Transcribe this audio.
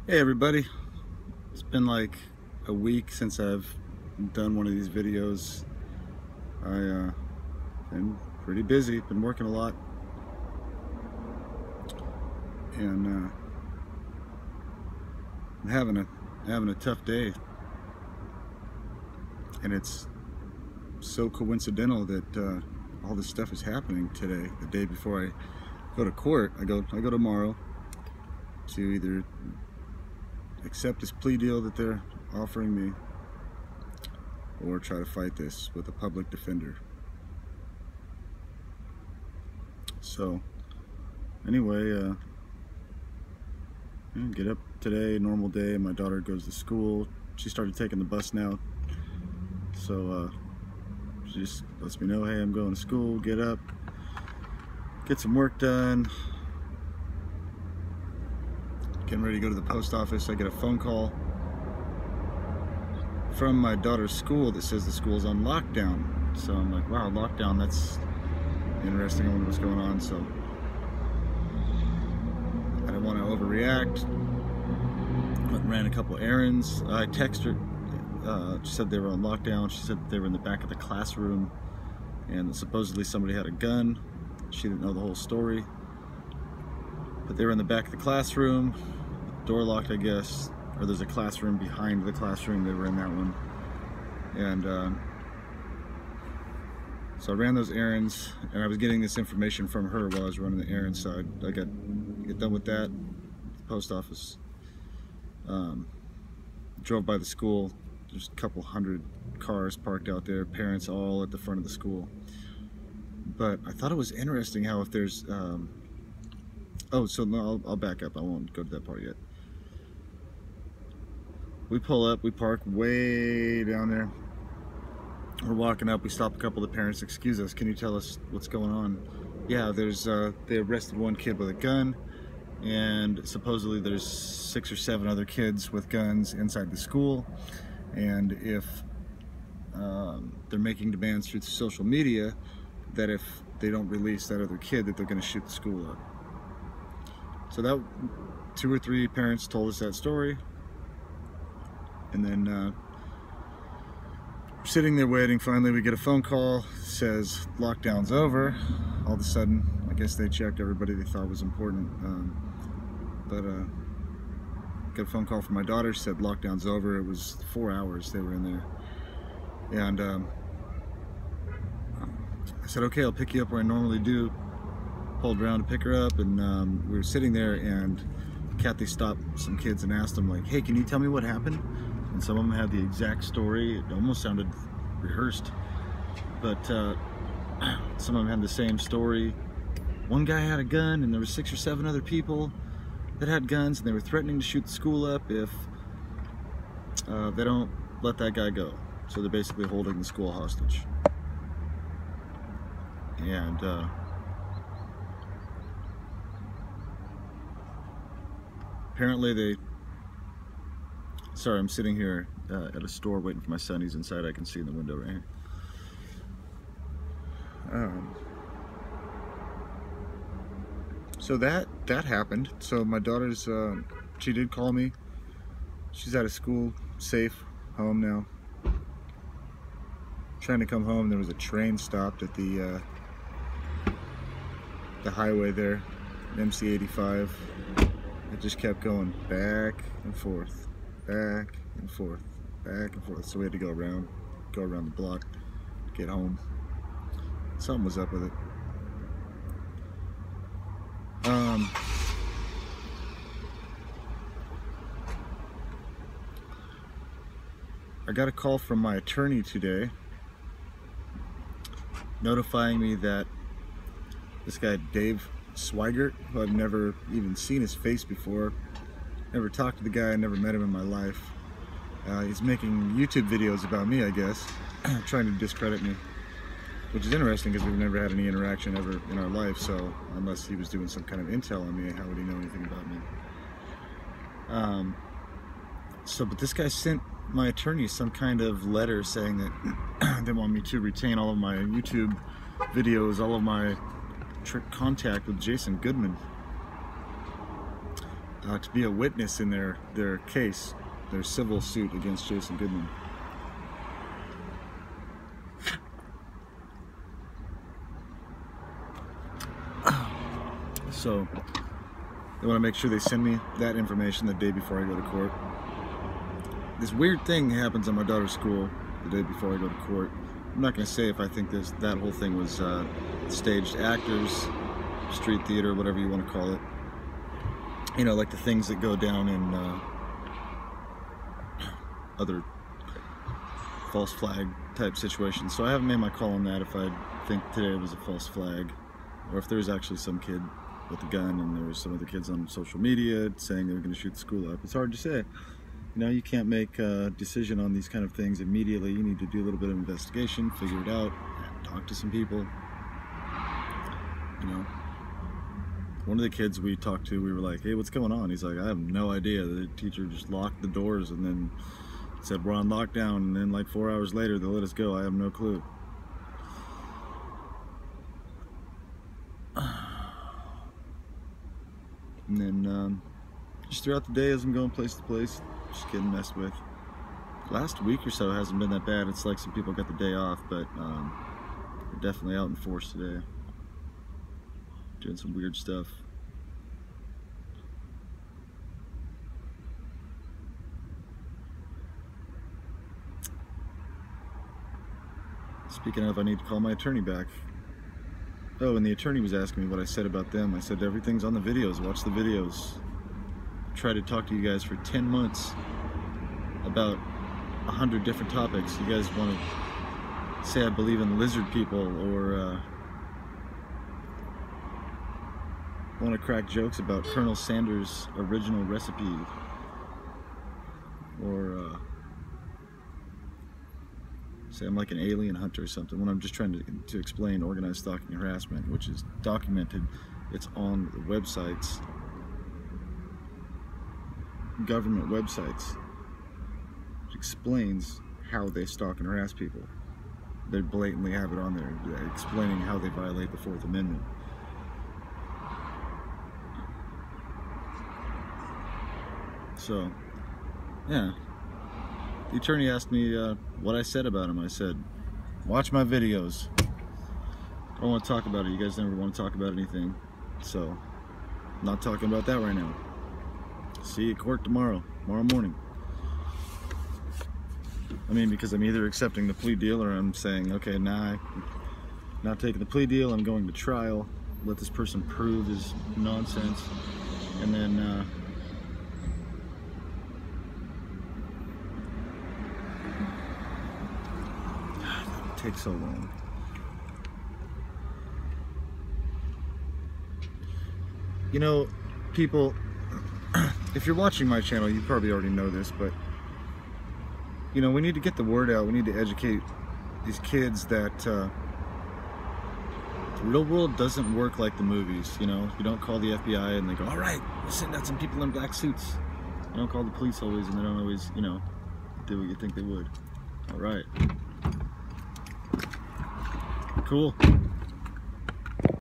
Hey everybody, it's been like a week since I've done one of these videos. Been pretty busy, been working a lot, and I'm having a tough day. And it's so coincidental that all this stuff is happening today, the day before I go to court. I go tomorrow to either accept this plea deal that they're offering me or try to fight this with a public defender. So anyway, get up today, normal day. My daughter goes to school. She started taking the bus now, so she just lets me know, hey, I'm going to school. Get up, get some work done. Getting ready to go to the post office. I get a phone call from my daughter's school that says the school's on lockdown. So I'm like, wow, lockdown, that's interesting. I wonder what's going on. So I didn't want to overreact. I ran a couple errands. I texted her. She said they were on lockdown. She said they were in the back of the classroom and supposedly somebody had a gun. She didn't know the whole story, but they were in the back of the classroom, door locked, I guess, or there's a classroom behind the classroom. They were in that one. And so I ran those errands, and I was getting this information from her while I was running the errands. So I get done with that, the post office, drove by the school. There's a couple hundred cars parked out there, parents all at the front of the school. But I thought it was interesting how if there's oh, so no, I'll back up. I won't go to that part yet. We pull up, we park way down there. We're walking up, we stop a couple of the parents. Excuse us, can you tell us what's going on? Yeah, there's they arrested one kid with a gun, and supposedly there's 6 or 7 other kids with guns inside the school. And if they're making demands through social media that if they don't release that other kid, that they're going to shoot the school up. So that 2 or 3 parents told us that story, and then sitting there waiting. Finally, we get a phone call. Says lockdown's over. All of a sudden, I guess they checked everybody they thought was important. Got a phone call from my daughter. She said lockdown's over. It was 4 hours they were in there, and I said, okay, I'll pick you up where I normally do. Pulled around to pick her up, and we were sitting there, and Kathy stopped some kids and asked them, like, hey, can you tell me what happened? And some of them had the exact story. It almost sounded rehearsed, but some of them had the same story. One guy had a gun, and there were 6 or 7 other people that had guns, and they were threatening to shoot the school up if they don't let that guy go. So they're basically holding the school hostage. And apparently sorry, I'm sitting here at a store waiting for my son. He's inside. I can see in the window right here. So that happened. So my daughter's, she did call me. She's out of school, safe, home now. Trying to come home. There was a train stopped at the highway there, MC-85. It just kept going back and forth, back and forth, back and forth. So we had to go around the block, get home. Something was up with it. I got a call from my attorney today notifying me that this guy Dave Swigert, who I've never even seen his face before, never talked to the guy, never met him in my life. He's making YouTube videos about me, I guess, trying to discredit me, which is interesting because we've never had any interaction ever in our life. So unless he was doing some kind of intel on me, how would he know anything about me? But this guy sent my attorney some kind of letter saying that they want me to retain all of my YouTube videos, all of my contact with Jason Goodman. to be a witness in their case, their civil suit against Jason Goodman. So they want to make sure they send me that information the day before I go to court. This weird thing happens at my daughter's school the day before I go to court. I'm not going to say if I think that whole thing was staged actors, street theater, whatever you want to call it. You know, like the things that go down in other false flag type situations. So I haven't made my call on that if I think today was a false flag, or if there's actually some kid with a gun and there was some other kids on social media saying they were going to shoot the school up. It's hard to say. You know, you can't make a decision on these kind of things immediately. You need to do a little bit of investigation, figure it out, talk to some people. You know, one of the kids we talked to, we were like, hey, what's going on? He's like, I have no idea. The teacher just locked the doors and then said we're on lockdown, and then like 4 hours later they'll let us go. I have no clue. And then just throughout the day as I'm going place to place, just getting messed with. Last week or so hasn't been that bad. It's like some people got the day off, but we're definitely out in force today, doing some weird stuff. Speaking of, I need to call my attorney back. Oh, and the attorney was asking me what I said about them. I said, everything's on the videos. Watch the videos. I tried to talk to you guys for 10 months about 100 different topics. You guys want to say I believe in lizard people, or want to crack jokes about Colonel Sanders' original recipe, or say I'm like an alien hunter or something, when I'm just trying to explain organized stalking and harassment, which is documented. It's on the websites, government websites. It explains how they stalk and harass people. They blatantly have it on there, explaining how they violate the 4th Amendment. So, yeah. The attorney asked me what I said about him. I said, watch my videos. I don't want to talk about it. You guys never want to talk about anything. So, I'm not talking about that right now. See you at court tomorrow morning. I mean, because I'm either accepting the plea deal or I'm saying, okay, I'm not taking the plea deal, I'm going to trial, let this person prove his nonsense, and then takes so long. You know, people, if you're watching my channel, you probably already know this, but you know, we need to get the word out. We need to educate these kids that the real world doesn't work like the movies. You know, you don't call the FBI and they go, all right, we'll send out some people in black suits. You don't call the police always, and they don't always, you know, do what you think they would. All right. Cool.